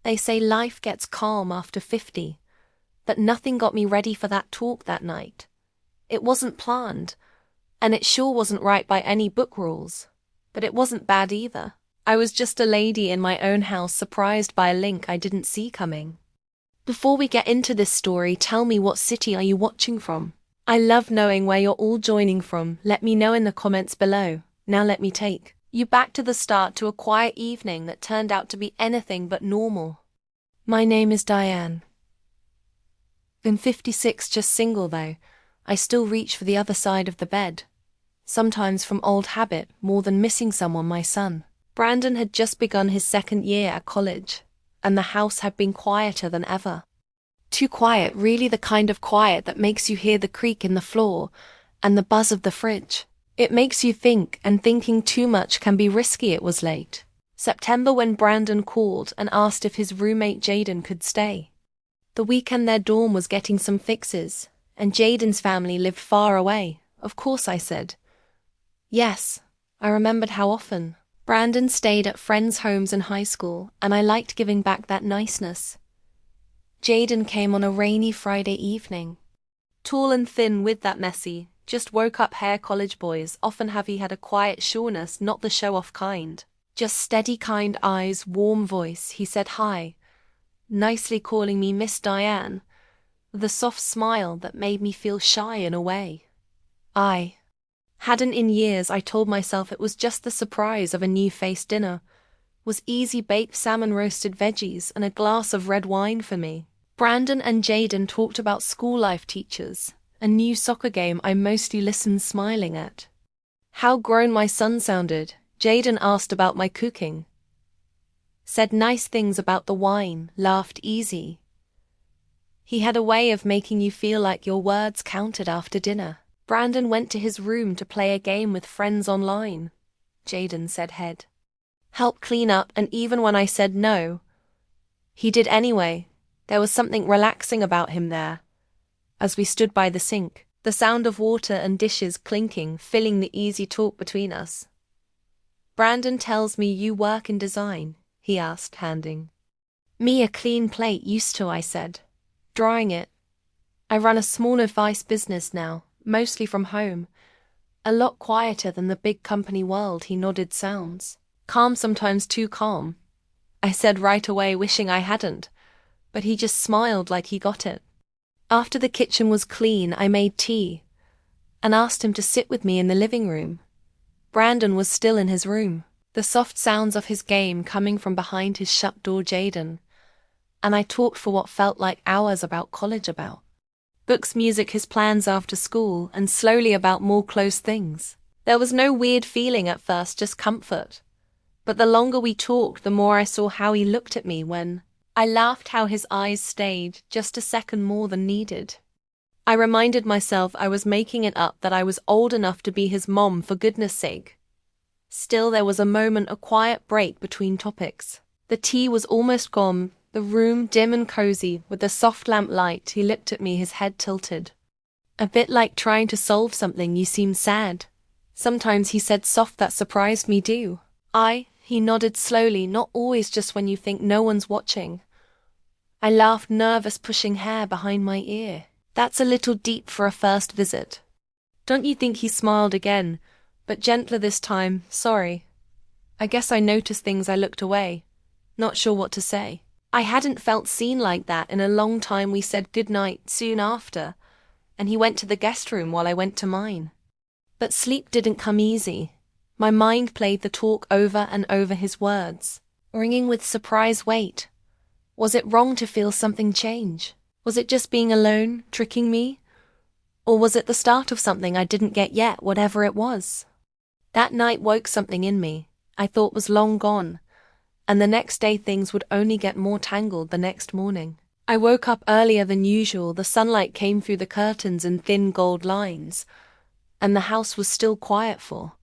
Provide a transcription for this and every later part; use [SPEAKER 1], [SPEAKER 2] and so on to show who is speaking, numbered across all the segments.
[SPEAKER 1] They say life gets calm after 50, but nothing got me ready for that talk that night. It wasn't planned, and it sure wasn't right by any book rules, but it wasn't bad either. I was just a lady in my own house surprised by a link I didn't see coming. Before we get into this story, tell me, what city are you watching from? I love knowing where you're all joining from. Let me know in the comments below. Now let me take you back to the start, to a quiet evening that turned out to be anything but normal. My name is Diane. I'm 56, just single though. I still reach for the other side of the bed. Sometimes from old habit, more than missing someone, my son. Brandon had just begun his second year at college, and the house had been quieter than ever. Too quiet, really, the kind of quiet that makes you hear the creak in the floor and the buzz of the fridge. It makes you think, and thinking too much can be risky. It was late September when Brandon called and asked if his roommate Jaden could stay. The weekend their dorm was getting some fixes, and Jaden's family lived far away. Of course, I said. Yes, I remembered how often Brandon stayed at friends' homes in high school, and I liked giving back that niceness. Jaden came on a rainy Friday evening. Tall and thin with that messy, just woke up hair college boys often have. He had a quiet sureness, not the show-off kind. Just steady, kind eyes, warm voice. He said hi, nicely calling me Miss Diane, with a soft smile that made me feel shy in a way I hadn't in years. I told myself it was just the surprise of a new face. Dinner was easy: baked salmon, roasted veggies, and a glass of red wine for me. Brandon and Jaden talked about school life, teachers, a new soccer game I mostly listened smiling at. How grown my son sounded. Jaden asked about my cooking, said nice things about the wine, laughed easy. He had a way of making you feel like your words counted. After dinner, Brandon went to his room to play a game with friends online. Jaden said he'd help clean up, and even when I said no, he did anyway. There was something relaxing about him there. As we stood by the sink, the sound of water and dishes clinking filling the easy talk between us. Brandon tells me you work in design, he asked, handing me a clean plate. Used to, I said, drying it. I run a small advice business now, mostly from home. A lot quieter than the big company world. He nodded. Sounds calm, sometimes too calm, I said right away, wishing I hadn't, but he just smiled like he got it. After the kitchen was clean, I made tea and asked him to sit with me in the living room. Brandon was still in his room, the soft sounds of his game coming from behind his shut door. Jaden and I talked for what felt like hours about college, about books, music, his plans after school, and slowly about more close things. There was no weird feeling at first, just comfort. But the longer we talked, the more I saw how he looked at me when I laughed, how his eyes stayed just a second more than needed. I reminded myself I was making it up, that I was old enough to be his mom, for goodness sake. Still, there was a moment, a quiet break between topics. The tea was almost gone, the room dim and cozy with the soft lamp light. He looked at me, his head tilted, a bit like trying to solve something. You seem sad. Sometimes, he said soft, that surprised me. Do he nodded slowly. Not always, just when you think no one's watching. I laughed, nervous, pushing hair behind my ear. That's a little deep for a first visit, don't you think? He smiled again, but gentler this time. Sorry. I guess I noticed things. I looked away, not sure what to say. I hadn't felt seen like that in a long time. We said goodnight soon after, and he went to the guest room while I went to mine. But sleep didn't come easy. My mind played the talk over and over, his words ringing with surprise. Wait, was it wrong to feel something change? Was it just being alone, tricking me? Or was it the start of something I didn't get yet, whatever it was? That night woke something in me I thought was long gone, and the next day things would only get more tangled. The next morning, I woke up earlier than usual. The sunlight came through the curtains in thin gold lines, and the house was still quiet for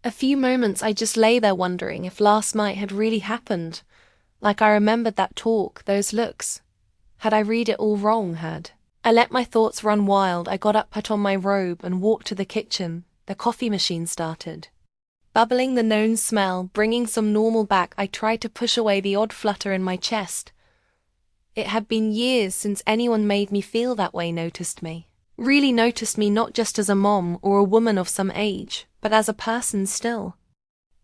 [SPEAKER 1] a few moments. I just lay there wondering if last night had really happened, like I remembered that talk, those looks. Had I read it all wrong? I let my thoughts run wild. I got up, put on my robe, and walked to the kitchen. The coffee machine started bubbling, the known smell bringing some normal back. I tried to push away the odd flutter in my chest, It had been years since anyone made me feel that way noticed me. Really noticed me not just as a mom or a woman of some age, but as a person still.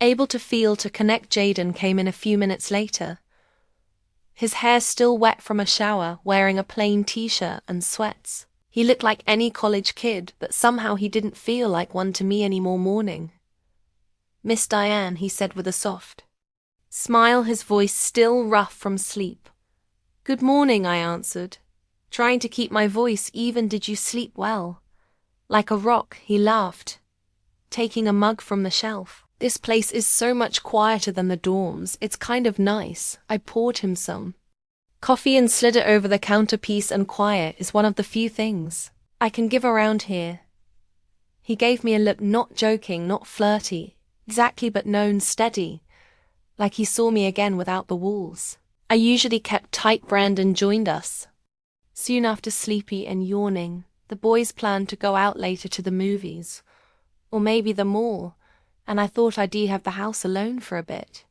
[SPEAKER 1] Able to feel to connect. Jaden came in a few minutes later. His hair still wet from a shower, wearing a plain t-shirt and sweats. He looked like any college kid, but somehow he didn't feel like one to me anymore. Morning, Miss Diane, he said with a soft smile, his voice still rough from sleep. Good morning, I answered, trying to keep my voice even. Did you sleep well? Like a rock, he laughed, taking a mug from the shelf. This place is so much quieter than the dorms, it's kind of nice. I poured him some coffee and slid it over the counter. Peace and quiet is one of the few things I can give around here. He gave me a look, not joking, not flirty, exactly, but known, steady, like he saw me again without the walls I usually kept tight. Brandon joined us soon after, sleepy and yawning. The boys planned to go out later to the movies, or maybe the mall, and I thought I'd have the house alone for a bit.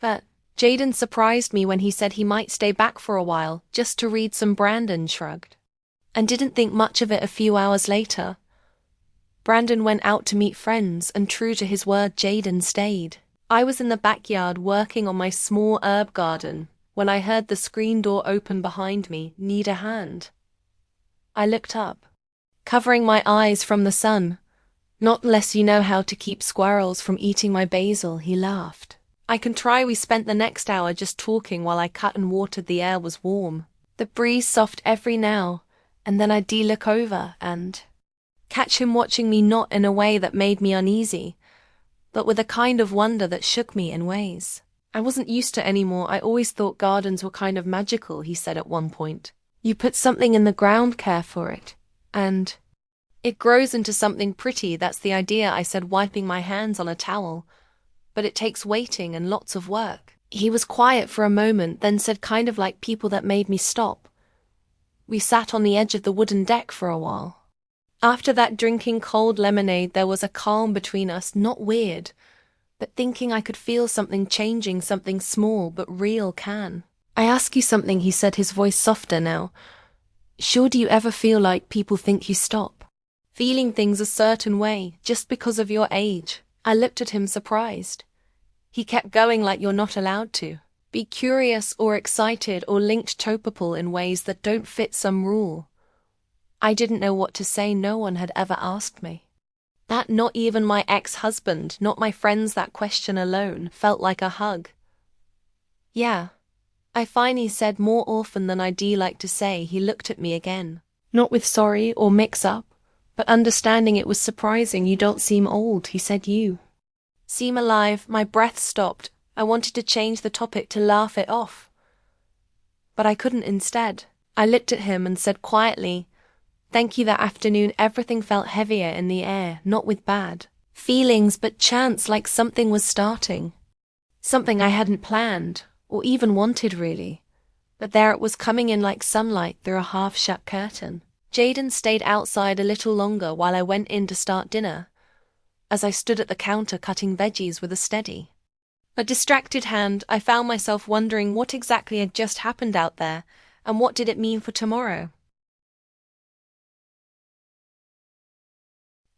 [SPEAKER 1] But Jaden surprised me when he said he might stay back for a while, just to read some. Brandon shrugged and didn't think much of it. A few hours later, Brandon went out to meet friends, and true to his word, Jaden stayed. I was in the backyard working on my small herb garden when I heard the screen door open behind me. Need a hand? I looked up, covering my eyes from the sun. Not unless you know how to keep squirrels from eating my basil, he laughed. I can try. We spent the next hour just talking while I cut and watered. The air was warm, the breeze soft every now and then. I'd look over and catch him watching me, not in a way that made me uneasy, but with a kind of wonder that shook me in ways I wasn't used to anymore. I always thought gardens were kind of magical, he said at one point. You put something in the ground, care for it, and it grows into something pretty. That's the idea, I said, wiping my hands on a towel. But it takes waiting and lots of work. He was quiet for a moment, then said, kind of like people that made me stop. We sat on the edge of the wooden deck for a while. After that, drinking cold lemonade, there was a calm between us, not weird, but thinking I could feel something changing, something small but real. Can I ask you something? He said, his voice softer now. Sure, do you ever feel like people think you stop feeling things a certain way just because of your age? I looked at him surprised. He kept going, like you're not allowed to be curious or excited or linked to people in ways that don't fit some rule. I didn't know what to say. No one had ever asked me that, not even my ex-husband, not my friends. That question alone felt like a hug. Yeah, I finally said, more often than I'd like to say. He looked at me again, not with sorry or mix-up, but understanding. It was surprising. You don't seem old, he said. You seem alive. My breath stopped. I wanted to change the topic, to laugh it off, but I couldn't. Instead, I looked at him and said quietly, thank you. That afternoon, everything felt heavier in the air, not with bad feelings, but chance, like something was starting. Something I hadn't planned, or even wanted really. But there it was, coming in like sunlight through a half-shut curtain. Jaden stayed outside a little longer while I went in to start dinner, as I stood at the counter cutting veggies with a steady, a distracted hand. I found myself wondering what exactly had just happened out there, and what did it mean for tomorrow.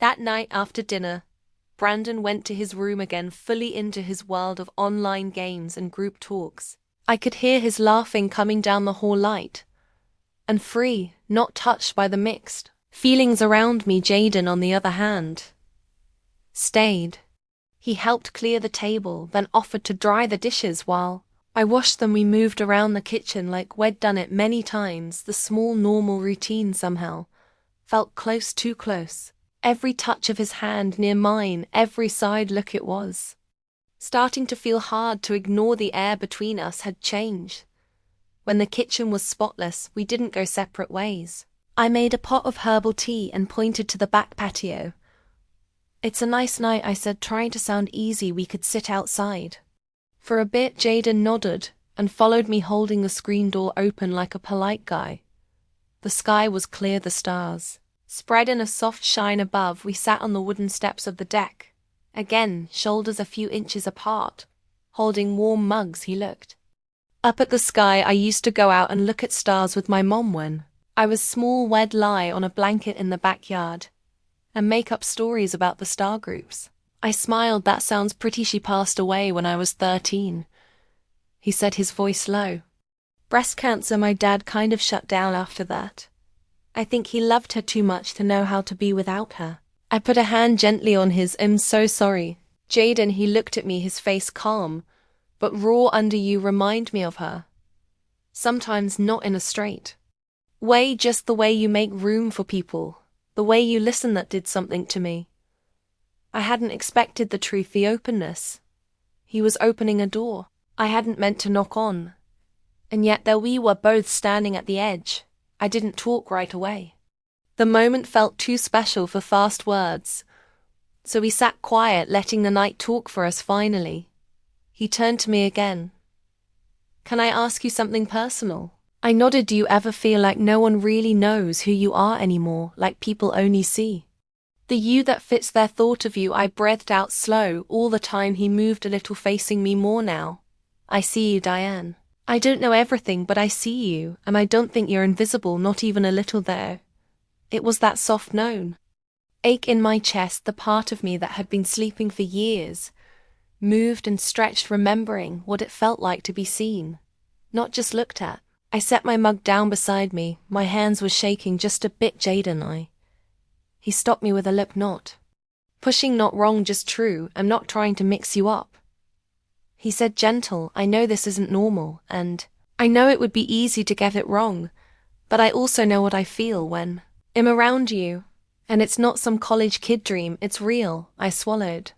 [SPEAKER 1] That night after dinner, Brandon went to his room again, fully into his world of online games and group talks. I could hear his laughing coming down the hall, light and free, not touched by the mixed feelings around me. Jaden, on the other hand, stayed. He helped clear the table, then offered to dry the dishes while I washed them. We moved around the kitchen like we'd done it many times. The small, normal routine somehow felt close, too close. Every touch of his hand near mine, every side look. It was starting to feel hard to ignore. The air between us had changed. When the kitchen was spotless, we didn't go separate ways. I made a pot of herbal tea and pointed to the back patio. It's a nice night, I said, trying to sound easy. We could sit outside for a bit. Jaden nodded and followed me, holding the screen door open like a polite guy. The sky was clear, the stars spread in a soft shine above. We sat on the wooden steps of the deck, again, shoulders a few inches apart, holding warm mugs. He looked Up at the sky, I used to go out and look at stars with my mom when I was small. We'd lie on a blanket in the backyard and make up stories about the star groups. I smiled. That sounds pretty. She passed away when I was 13. He said, his voice low. Breast cancer. My dad kind of shut down after that. I think he loved her too much to know how to be without her. I put a hand gently on his. I'm so sorry, Jaden. He looked at me, his face calm, but raw under. You remind me of her. Sometimes not in a straight way, just the way you make room for people, the way you listen. That did something to me. I hadn't expected the truth, the openness. He was opening a door I hadn't meant to knock on. And yet there we were, both standing at the edge. I didn't talk right away. The moment felt too special for fast words. So we sat quiet, letting the night talk for us. Finally, he turned to me again. Can I ask you something personal? I nodded. Do you ever feel like no one really knows who you are anymore, like people only see the you that fits their thought of you? I breathed out slow. All the time. He moved a little, facing me more now. I see you, Diane. I don't know everything, but I see you, and I don't think you're invisible, not even a little there. It was that soft known ache in my chest, the part of me that had been sleeping for years, moved and stretched, remembering what it felt like to be seen, not just looked at. I set my mug down beside me. My hands were shaking just a bit. Jaden, He stopped me with a look. Not pushing, not wrong, just true. I'm not trying to mix you up. He said, gentle. I know this isn't normal, and I know it would be easy to get it wrong, but I also know what I feel when I'm around you. And it's not some college kid dream, it's real. I swallowed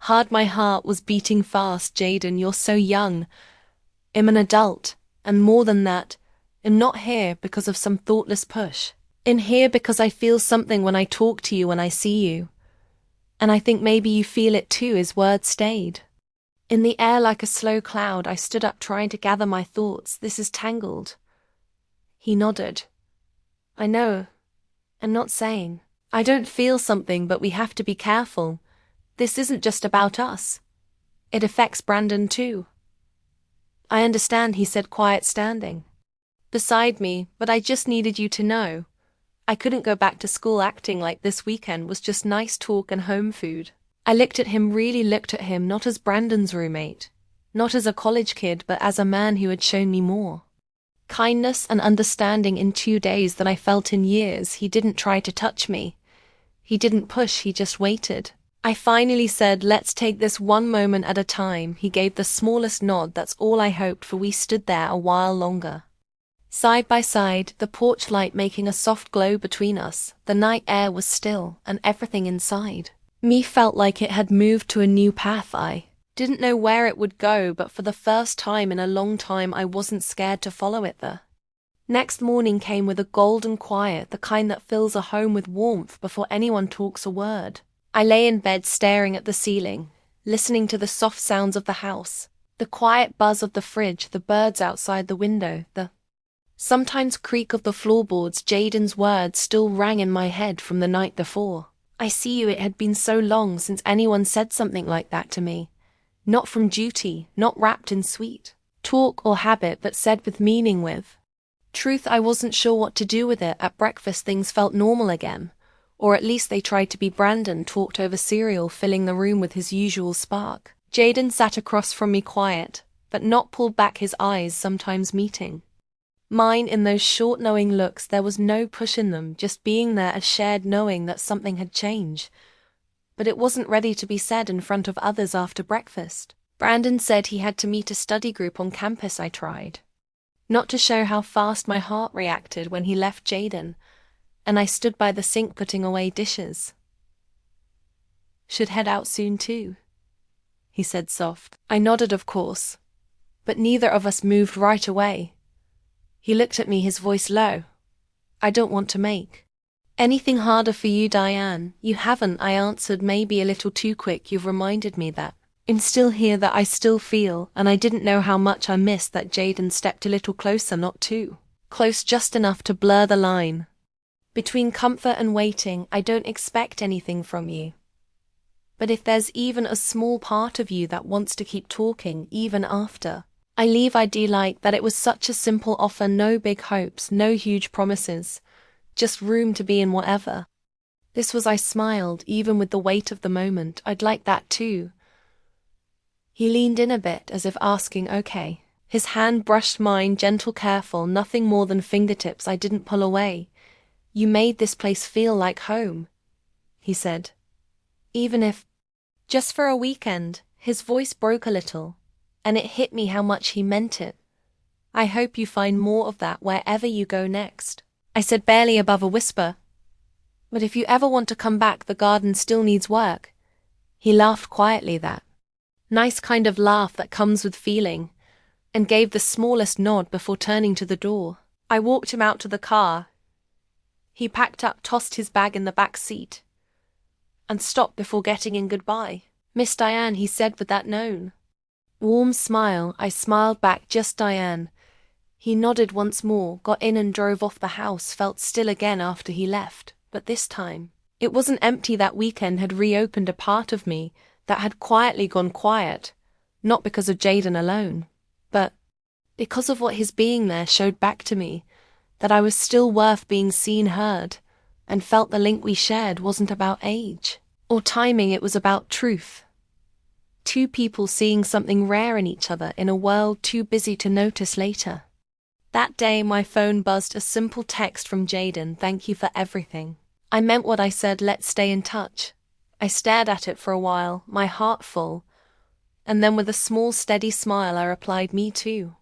[SPEAKER 1] hard. My heart was beating fast. Jaden, you're so young. I'm an adult, and more than that, I'm not here because of some thoughtless push. I'm here because I feel something when I talk to you, when I see you. And I think maybe you feel it too. His words stayed in the air like a slow cloud. I stood up, trying to gather my thoughts. This is tangled. He nodded. I know. I'm not saying I don't feel something, but we have to be careful. This isn't just about us. It affects Brandon too. I understand, he said, quiet, standing beside me, but I just needed you to know. I couldn't go back to school acting like this weekend was just nice talk and home food. I looked at him, really looked at him, not as Brandon's roommate, not as a college kid, but as a man who had shown me more kindness and understanding in 2 days than I felt in years. He didn't try to touch me. He didn't push, he just waited. I finally said, let's take this one moment at a time. He gave the smallest nod. That's all I hoped for. We stood there a while longer, side by side, the porch light making a soft glow between us. The night air was still, and everything inside me felt like it had moved to a new path. I didn't know where it would go, but for the first time in a long time I wasn't scared to follow it. The next morning came with a golden quiet, the kind that fills a home with warmth before anyone talks a word. I lay in bed staring at the ceiling, listening to the soft sounds of the house, the quiet buzz of the fridge, the birds outside the window, the sometimes creak of the floorboards. Jaden's words still rang in my head from the night before. I see you. It had been so long since anyone said something like that to me. Not from duty, not wrapped in sweet talk or habit, but said with meaning, with truth. I wasn't sure what to do with it. At breakfast things felt normal again, or at least they tried to be. Brandon talked over cereal, filling the room with his usual spark. Jaden sat across from me, quiet, but not pulled back, his eyes sometimes meeting mine in those short knowing looks. There was no push in them, just being there, a shared knowing that something had changed. But it wasn't ready to be said in front of others after breakfast. Brandon said he had to meet a study group on campus. I tried not to show how fast my heart reacted when he left Jaden, and I stood by the sink putting away dishes. Should head out soon too, he said soft. I nodded, of course, but neither of us moved right away. He looked at me, his voice low. I don't want to make anything harder for you, Diane. You haven't, I answered, maybe a little too quick. You've reminded me that I'm still here, that I still feel, and I didn't know how much I missed that. Jaden stepped a little closer, not too close, just enough to blur the line between comfort and waiting. I don't expect anything from you, but if there's even a small part of you that wants to keep talking even after I leave ID like that it was such a simple offer, no big hopes, no huge promises, just room to be in whatever. This was I smiled, even with the weight of the moment, I'd like that too. He leaned in a bit, as if asking, okay. His hand brushed mine, gentle, careful, nothing more than fingertips. I didn't pull away. You made this place feel like home, he said. Even if, just for a weekend. His voice broke a little, and it hit me how much he meant it. I hope you find more of that wherever you go next, I said, barely above a whisper. But if you ever want to come back, the garden still needs work. He laughed quietly, that nice kind of laugh that comes with feeling, and gave the smallest nod before turning to the door. I walked him out to the car. He packed up, tossed his bag in the back seat, and stopped before getting in goodbye. Miss Diane, he said with that known warm smile. I smiled back, just Diane. He nodded once more, got in and drove off the house. Felt still again after he left, but this time it wasn't empty. That weekend had reopened a part of me that had quietly gone quiet, not because of Jayden alone, but because of what his being there showed back to me, that I was still worth being seen, heard, and felt the link we shared wasn't about age or timing, it was about truth. Two people seeing something rare in each other in a world too busy to notice later. That day my phone buzzed, a simple text from Jayden, thank you for everything. I meant what I said, let's stay in touch. I stared at it for a while, my heart full, and then with a small steady smile I replied, me too.